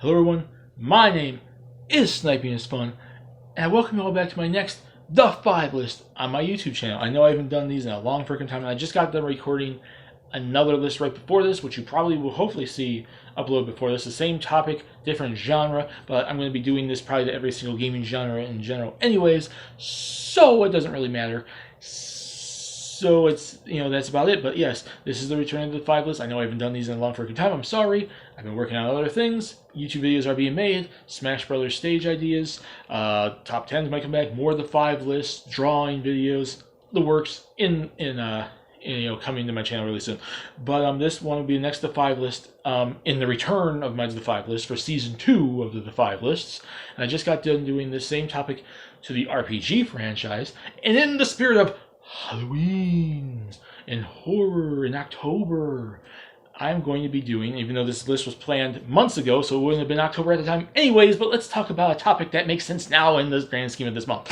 Hello everyone, my name is Sniping is Fun, and I welcome you all back to my next The 5 list on my YouTube channel. I know I haven't done these in a long freaking time, and I just got done recording another list right before this, which you probably will hopefully see upload before this. The same topic, different genre, but I'm going to be doing this probably to every single gaming genre in general anyways, so it doesn't really matter. So it's, that's about it. But yes, this is the return to the 5 list. I know I haven't done these in a long freaking time. I'm sorry. I've been working on other things. YouTube videos are being made. Smash Brothers stage ideas. Top 10s might come back. More of the 5 lists. Drawing videos. The works in coming to my channel really soon. But this one will be next to 5 list in the return of my The 5 list for season 2 of the 5 lists. And I just got done doing the same topic to the RPG franchise. And in the spirit of Halloween and horror in October, I'm going to be doing, even though this list was planned months ago, so it wouldn't have been October at the time anyways, but let's talk about a topic that makes sense now in the grand scheme of this month.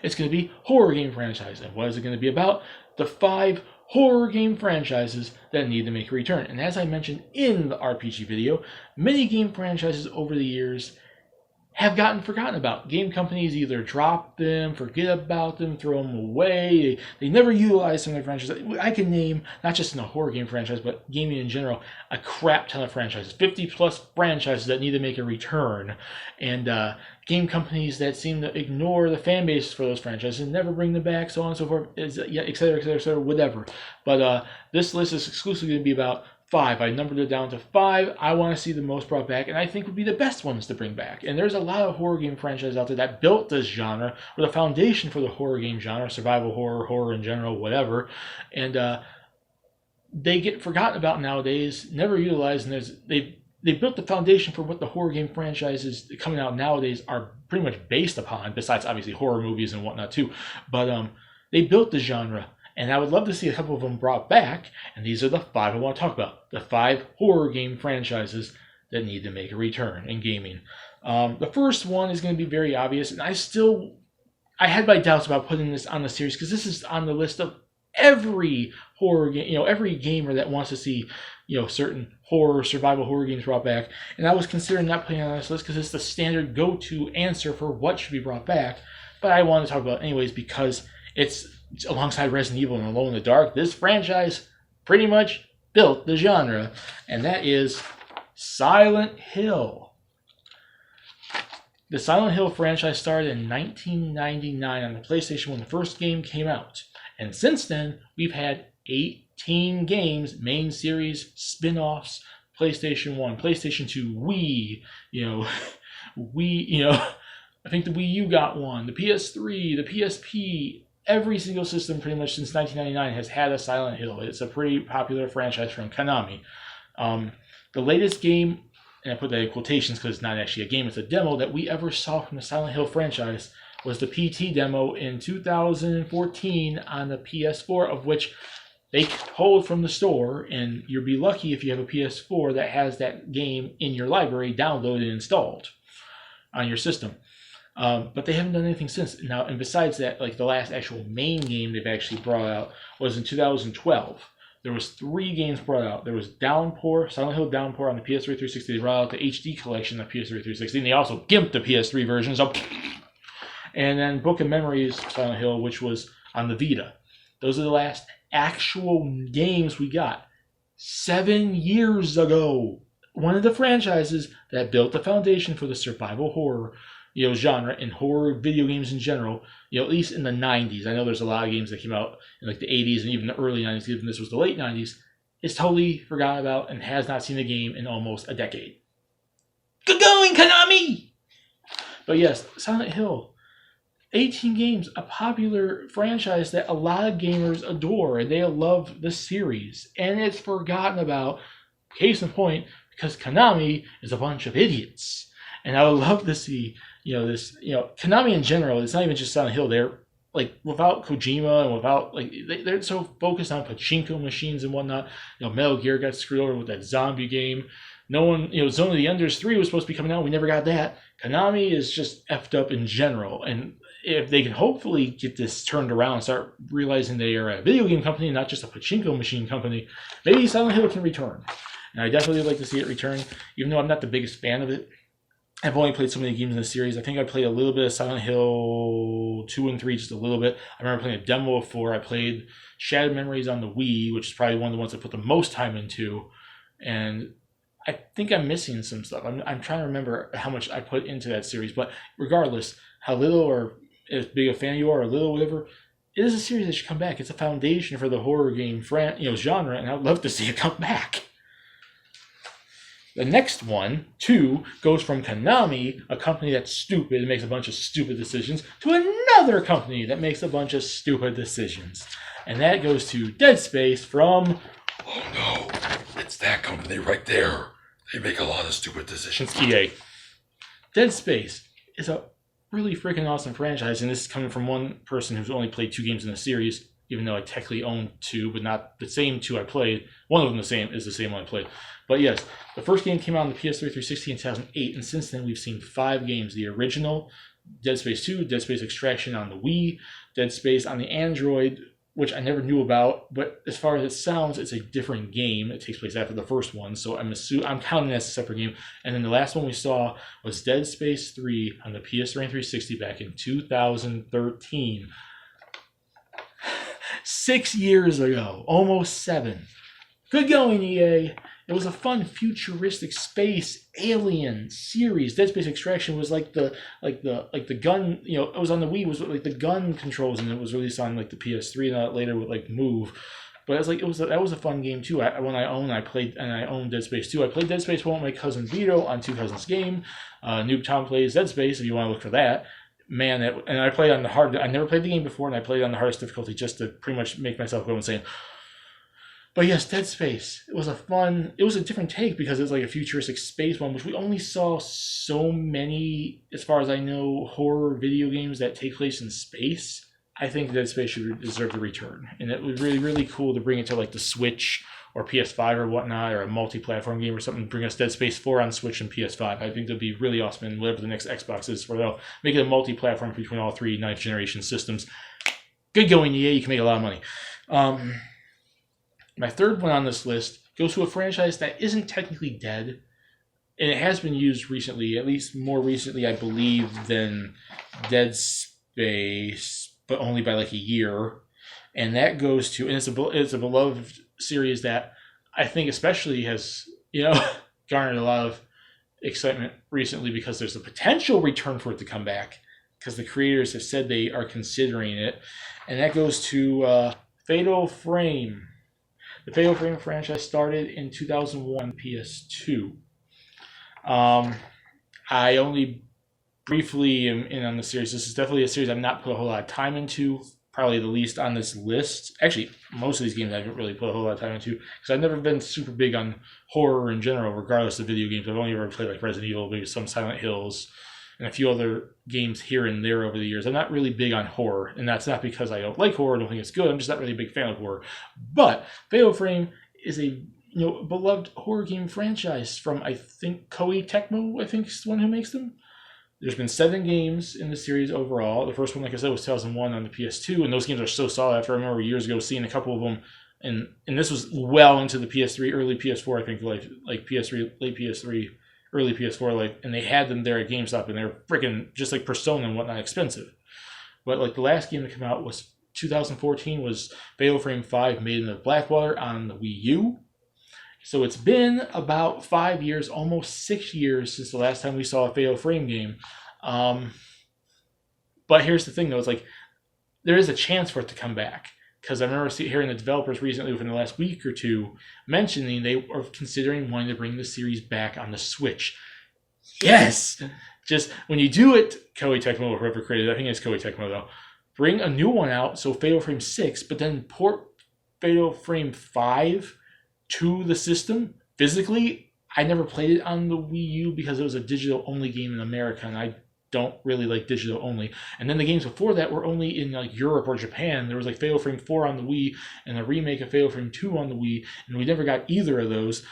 It's going to be horror game franchise. And what is it going to be about? The 5 horror game franchises that need to make a return. And as I mentioned in the RPG video, many game franchises over the years have gotten forgotten about. Game companies either drop them, forget about them, throw them away. They never utilize some of their franchises. I can name, not just in a horror game franchise, but gaming in general, a crap ton of franchises. 50 plus franchises that need to make a return. And game companies that seem to ignore the fan bases for those franchises and never bring them back, so on and so forth, et cetera, et cetera, et cetera, whatever. But this list is exclusively going to be about 5. I numbered it down to 5 I want to see the most brought back, and I think would be the best ones to bring back. And there's a lot of horror game franchises out there that built this genre, or the foundation for the horror game genre, survival horror, horror in general, whatever. And they get forgotten about nowadays, never utilized, and they built the foundation for what the horror game franchises coming out nowadays are pretty much based upon, besides obviously horror movies and whatnot too. But they built the genre. And I would love to see a couple of them brought back. And these are the 5 I want to talk about. The 5 horror game franchises that need to make a return in gaming. The first one is going to be very obvious. And I had my doubts about putting this on the series, because this is on the list of every horror game, every gamer that wants to see, certain horror, survival horror games brought back. And I was considering not putting it on this list because it's the standard go-to answer for what should be brought back. But I want to talk about it anyways because it's alongside Resident Evil and Alone in the Dark. This franchise pretty much built the genre, and that is Silent Hill. The Silent Hill franchise started in 1999 on the PlayStation when the first game came out. And since then, we've had 18 games, main series, spin-offs, PlayStation 1, PlayStation 2, Wii, I think the Wii U got one, the PS3, the PSP. Every single system pretty much since 1999 has had a Silent Hill. It's a pretty popular franchise from Konami. The latest game, and I put that in quotations because it's not actually a game, it's a demo that we ever saw from the Silent Hill franchise, was the PT demo in 2014 on the PS4, of which they pulled from the store, and you'll be lucky if you have a PS4 that has that game in your library downloaded and installed on your system. But they haven't done anything since. Now, and besides that, like the last actual main game they've actually brought out was in 2012. There was 3 games brought out. There was Downpour, Silent Hill Downpour on the PS3 360. They brought out the HD collection of PS3 360, and they also gimped the PS3 version. So, and then Book of Memories Silent Hill, which was on the Vita. Those are the last actual games we got 7 years ago. One of the franchises that built the foundation for the survival horror genre and horror video games in general, at least in the 90s. I know there's a lot of games that came out in like the 80s and even the early 90s, even this was the late 90s, is totally forgotten about and has not seen a game in almost a decade. Good going, Konami! But yes, Silent Hill, 18 games, a popular franchise that a lot of gamers adore, and they love the series, and it's forgotten about, case in point, because Konami is a bunch of idiots. And I would love to see, Konami in general, it's not even just Silent Hill. They're, like, without Kojima and without, like, they're so focused on pachinko machines and whatnot. Metal Gear got screwed over with that zombie game. No one, Zone of the Enders 3 was supposed to be coming out. We never got that. Konami is just effed up in general. And if they can hopefully get this turned around and start realizing they are a video game company, not just a pachinko machine company, maybe Silent Hill can return. and I definitely would like to see it return, even though I'm not the biggest fan of it. I've only played so many games in the series. I think I played a little bit of Silent Hill 2 and 3, just a little bit. I remember playing a demo of 4. I played Shattered Memories on the Wii, which is probably one of the ones I put the most time into. And I think I'm missing some stuff. I'm trying to remember how much I put into that series. But regardless, how little or as big a fan you are or little, whatever, it is a series that should come back. It's a foundation for the horror game genre, and I'd love to see it come back. The next one, 2, goes from Konami, a company that's stupid and makes a bunch of stupid decisions, to another company that makes a bunch of stupid decisions. And that goes to Dead Space from... Oh no, it's that company right there. They make a lot of stupid decisions. EA. Dead Space is a really freaking awesome franchise, and this is coming from one person who's only played 2 games in the series, even though I technically own 2, but not the same 2 I played. One of them is the same one I played. But yes, the first game came out on the PS3 360 in 2008, and since then we've seen 5 games. The original, Dead Space 2, Dead Space Extraction on the Wii, Dead Space on the Android, which I never knew about, but as far as it sounds, it's a different game. It takes place after the first one, so I'm counting it as a separate game. And then the last one we saw was Dead Space 3 on the PS3 and 360 back in 2013. 6 years ago, almost 7. Good going, EA. It was a fun futuristic space alien series. Dead Space Extraction was like the gun, it was on the Wii, was like the gun controls, and it was released on like the PS3 and later with like Move. But that was a fun game too. I owned Dead Space 2. I played Dead Space 1 with my cousin Vito on Two Cousins Game. Noob Tom plays Dead Space if you want to look for that. Man, and I played on the hard. I never played the game before, and I played on the hardest difficulty just to pretty much make myself go insane. But yes, Dead Space. It was a different take because it's like a futuristic space one, which we only saw so many, as far as I know, horror video games that take place in space. I think Dead Space should deserve the return. And it was really, really cool to bring it to like the Switch or PS5 or whatnot, or a multi-platform game or something, bring us Dead Space 4 on Switch and PS5. I think that'd be really awesome, and whatever the next Xbox is, where they'll make it a multi-platform between all 3 ninth generation systems. Good going, EA. You can make a lot of money. My third one on this list goes to a franchise that isn't technically dead, and it has been used recently, at least more recently, I believe, than Dead Space, but only by like a year. And that goes to, and it's a beloved series that I think especially has, garnered a lot of excitement recently because there's a potential return for it to come back, because the creators have said they are considering it. And that goes to Fatal Frame. The Fatal Frame franchise started in 2001 PS2. I only briefly am in on the series. This is definitely a series I've not put a whole lot of time into. Probably the least on this list. Actually, most of these games I haven't really put a whole lot of time into, because I've never been super big on horror in general, regardless of video games. I've only ever played like Resident Evil, maybe some Silent Hills, and a few other games here and there over the years. I'm not really big on horror, and that's not because I don't like horror, I don't think it's good. I'm just not really a big fan of horror. But Fatal Frame is a beloved horror game franchise from, I think, Koei Tecmo, I think is the one who makes them. There's been 7 games in the series overall. The first one, like I said, was 2001 on the PS2, and those games are so solid. After I remember years ago seeing a couple of them, and this was well into the PS3, early PS4, I think, like PS3, late PS3, early PS4, and they had them there at GameStop, and they're freaking just like Persona and whatnot, expensive. But like the last game to come out was 2014 was Fatal Frame 5, Maiden of Blackwater on the Wii U. So it's been about 5 years, almost 6 years since the last time we saw a Fatal Frame game. But here's the thing, though. It's like there is a chance for it to come back. Because I remember hearing the developers recently, within the last week or two, mentioning they are considering wanting to bring the series back on the Switch. Yes! Just when you do it, Koei Tecmo, or whoever created it, I think it's Koei Tecmo, though, bring a new one out, so Fatal Frame 6, but then port Fatal Frame 5 to the system physically. I never played it on the Wii U because it was a digital only game in America, and I don't really like digital only. And then the games before that were only in like Europe or Japan. There was like Fatal Frame 4 on the Wii and a remake of Fatal Frame 2 on the Wii, and we never got either of those.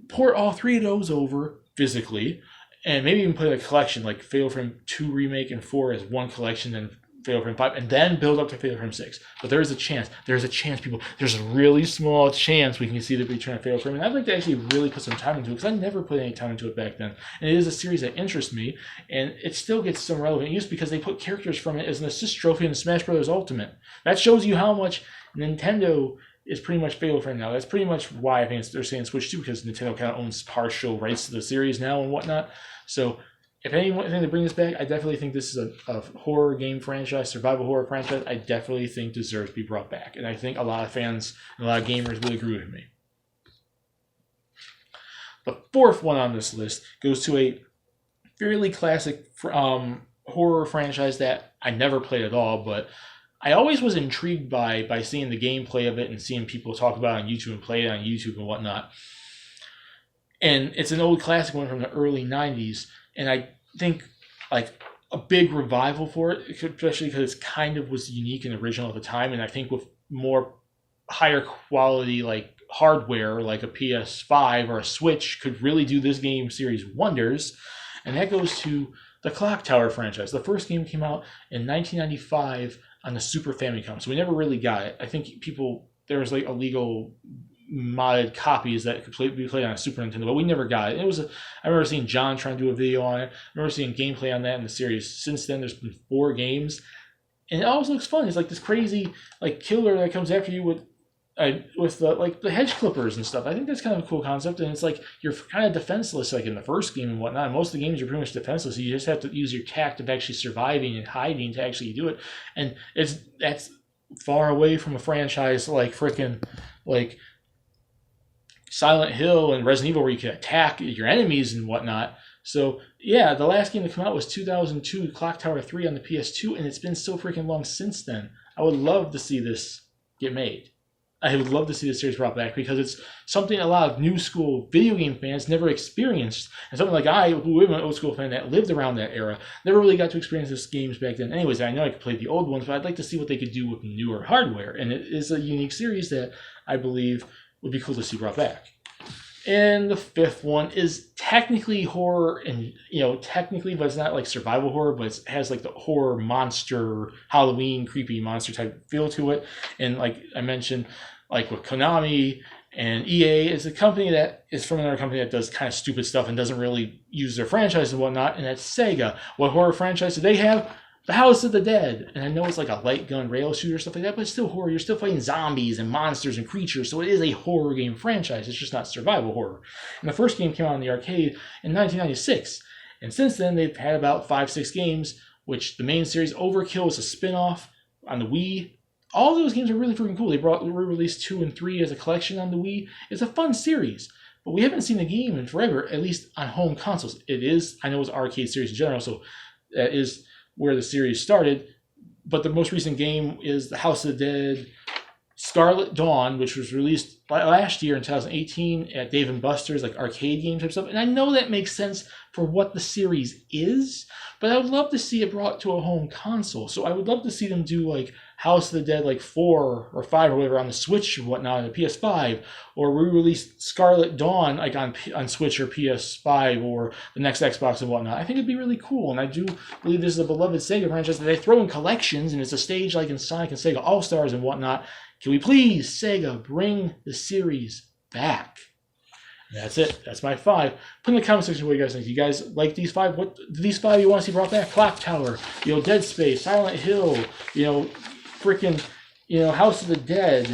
Port all 3 of those over physically, and maybe even play a collection like Fatal Frame 2 remake and 4 as one collection, and Fatal Frame 5 and then build up to Fatal Frame 6. But there's a chance. There's a chance, people. There's a really small chance we can see the return of Fatal Frame. And I'd like to actually really put some time into it because I never put any time into it back then. And it is a series that interests me. And it still gets some relevant use because they put characters from it as an assist trophy in Smash Bros. Ultimate. That shows you how much Nintendo is pretty much Fatal Frame now. That's pretty much why I think they're saying Switch 2 because Nintendo kind of owns partial rights to the series now and whatnot. So if anyone to bring this back, I definitely think this is a horror game franchise, survival horror franchise. I definitely think deserves to be brought back. And I think a lot of fans and a lot of gamers will agree with me. The fourth one on this list goes to a fairly classic horror franchise that I never played at all, but I always was intrigued by seeing the gameplay of it and seeing people talk about it on YouTube and play it on YouTube and whatnot. And it's an old classic one from the early 90s. And I think like a big revival for it, especially because it kind of was unique and original at the time. And I think with more higher quality like hardware, like a PS5 or a Switch, could really do this game series wonders. And that goes to the Clock Tower franchise. The first game came out in 1995 on the Super Famicom, so we never really got it. I think there was like illegal modded copies that could be played on a Super Nintendo, but we never got it. I remember seeing John trying to do a video on it. I remember seeing gameplay on that in the series. Since then, there's been 4 games, and it always looks fun. It's like this crazy like killer that comes after you with the hedge clippers and stuff. I think that's kind of a cool concept, and it's like you're kind of defenseless like in the first game and whatnot. Most of the games you're pretty much defenseless. So you just have to use your tact of actually surviving and hiding to actually do it, and that's far away from a franchise like freaking like Silent Hill and Resident Evil where you can attack your enemies and whatnot. So yeah, the last game to come out was 2002, Clock Tower 3 on the PS2, and it's been so freaking long since then. I would love to see this get made. I would love to see this series brought back because it's something a lot of new school video game fans never experienced. And something like I, who am an old school fan that lived around that era, never really got to experience these games back then. Anyways, I know I could play the old ones, but I'd like to see what they could do with newer hardware. And it is a unique series that I believe would be cool to see brought back. And the fifth one is technically horror, and technically, but it's not like survival horror, but it has like the horror monster, Halloween, creepy monster type feel to it. And like I mentioned, like with Konami and EA, is a company that is from another company that does kind of stupid stuff and doesn't really use their franchise and whatnot. And that's Sega. What horror franchise do they have? The House of the Dead. And I know it's like a light gun rail shooter, stuff like that, but it's still horror. You're still fighting zombies and monsters and creatures, so it is a horror game franchise. It's just not survival horror. And the first game came out in the arcade in 1996. And since then, they've had about 5-6 games, which the main series, Overkill, is a spin-off on the Wii. All those games are really freaking cool. They re-released 2 and 3 as a collection on the Wii. It's a fun series. But we haven't seen the game in forever, at least on home consoles. It is, I know it's an arcade series in general, so that is where the series started, but the most recent game is The House of the Dead Scarlet Dawn, which was released last year in 2018 at Dave & Buster's, like arcade game type stuff. And I know that makes sense for what the series is, but I would love to see it brought to a home console. So I would love to see them do like House of the Dead like 4 or 5 or whatever on the Switch or whatnot, on the PS5, or re-release Scarlet Dawn like on Switch or PS5 or the next Xbox and whatnot. I think it'd be really cool, and I do believe this is a beloved Sega franchise that they throw in collections, and it's a stage like in Sonic and Sega All-Stars and whatnot. Can we please, Sega, bring the series back? And that's it. That's my 5. Put in the comment section what you guys think. You guys like these 5? What these 5 you want to see brought back? Clock Tower, Dead Space, Silent Hill, freaking, House of the Dead,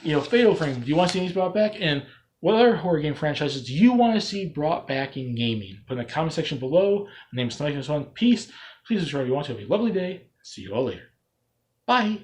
Fatal Frame. Do you want to see these brought back? And what other horror game franchises do you want to see brought back in gaming? Put in the comment section below. My name is Mike. Peace. Please subscribe if you want to. Have a lovely day. See you all later. Bye.